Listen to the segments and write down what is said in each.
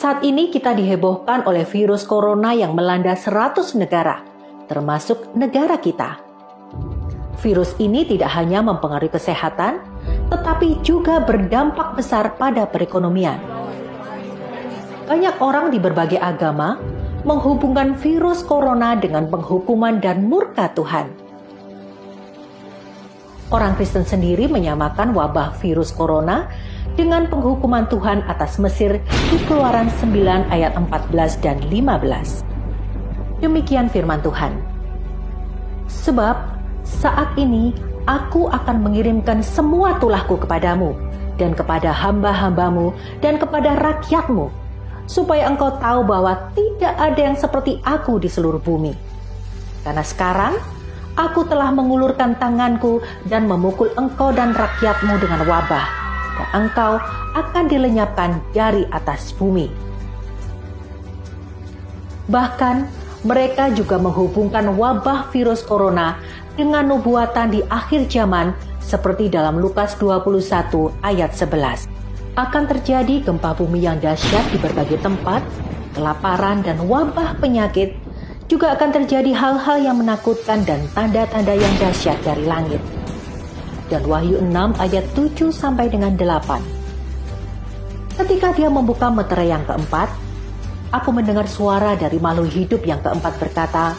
Saat ini kita dihebohkan oleh virus corona yang melanda 100 negara, termasuk negara kita. Virus ini tidak hanya mempengaruhi kesehatan, tetapi juga berdampak besar pada perekonomian. Banyak orang di berbagai agama menghubungkan virus corona dengan penghukuman dan murka Tuhan. Orang Kristen sendiri menyamakan wabah virus corona dengan penghukuman Tuhan atas Mesir di Keluaran 9 ayat 14 dan 15. Demikian firman Tuhan. Sebab saat ini aku akan mengirimkan semua tulahku kepadamu dan kepada hamba-hambamu dan kepada rakyatmu, supaya engkau tahu bahwa tidak ada yang seperti aku di seluruh bumi. Karena sekarang aku telah mengulurkan tanganku dan memukul engkau dan rakyatmu dengan wabah, dan engkau akan dilenyapkan dari atas bumi. Bahkan mereka juga menghubungkan wabah virus corona dengan nubuatan di akhir zaman seperti dalam Lukas 21 ayat 11. Akan terjadi gempa bumi yang dahsyat di berbagai tempat, kelaparan dan wabah penyakit. Juga akan terjadi hal-hal yang menakutkan dan tanda-tanda yang dahsyat dari langit. Dan Wahyu 6 ayat 7 sampai dengan 8. Ketika dia membuka meterai yang keempat, aku mendengar suara dari makhluk hidup yang keempat berkata,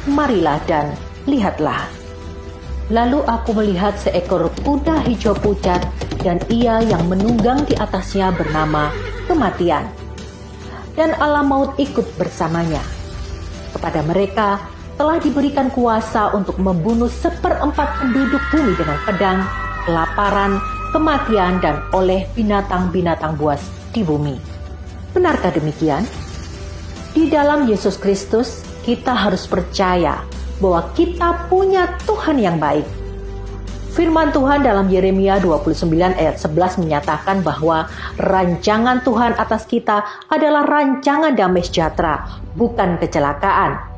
"Marilah dan lihatlah." Lalu aku melihat seekor kuda hijau pucat dan ia yang menunggang di atasnya bernama Kematian. Dan alam maut ikut bersamanya. Kepada mereka telah diberikan kuasa untuk membunuh 1/4 penduduk bumi dengan pedang, kelaparan, kematian, dan oleh binatang-binatang buas di bumi. Benarkah demikian? Di dalam Yesus Kristus, kita harus percaya bahwa kita punya Tuhan yang baik. Firman Tuhan dalam Yeremia 29 ayat 11 menyatakan bahwa rancangan Tuhan atas kita adalah rancangan damai sejahtera, bukan kecelakaan.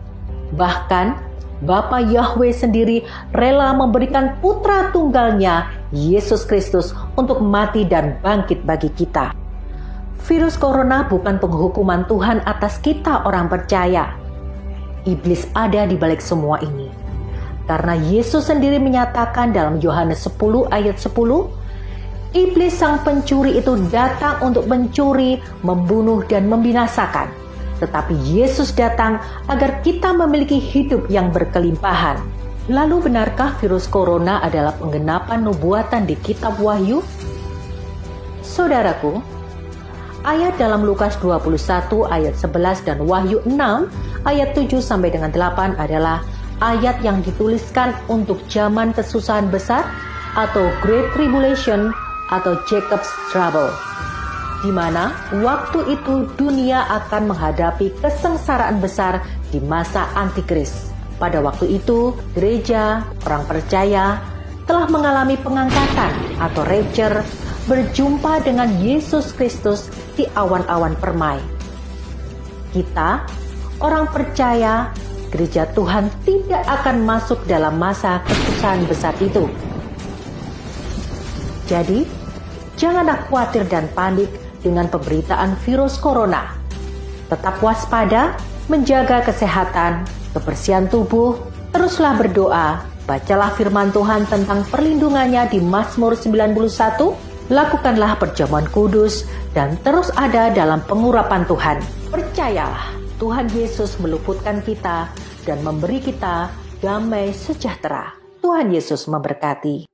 Bahkan Bapa Yahweh sendiri rela memberikan putra tunggalnya, Yesus Kristus, untuk mati dan bangkit bagi kita. Virus corona bukan penghukuman Tuhan atas kita orang percaya. Iblis ada di balik semua ini. Karena Yesus sendiri menyatakan dalam Yohanes 10 ayat 10, iblis sang pencuri itu datang untuk mencuri, membunuh, dan membinasakan. Tetapi Yesus datang agar kita memiliki hidup yang berkelimpahan. Lalu benarkah virus corona adalah penggenapan nubuatan di kitab Wahyu? Saudaraku, ayat dalam Lukas 21 ayat 11 dan Wahyu 6 ayat 7 sampai dengan 8 adalah ayat yang dituliskan untuk zaman kesusahan besar atau Great Tribulation atau Jacob's Trouble, di mana waktu itu dunia akan menghadapi kesengsaraan besar di masa Antikris. Pada waktu itu, gereja, orang percaya, telah mengalami pengangkatan atau rapture, berjumpa dengan Yesus Kristus di awan-awan permai. Kita, orang percaya, gereja Tuhan tidak akan masuk dalam masa kesusahan besar itu. Jadi, janganlah khawatir dan panik dengan pemberitaan virus corona. Tetap waspada, menjaga kesehatan, kebersihan tubuh, teruslah berdoa, bacalah firman Tuhan tentang perlindungannya di Mazmur 91, lakukanlah perjamuan kudus, dan terus ada dalam pengurapan Tuhan. Percayalah, Tuhan Yesus meluputkan kita dan memberi kita damai sejahtera. Tuhan Yesus memberkati.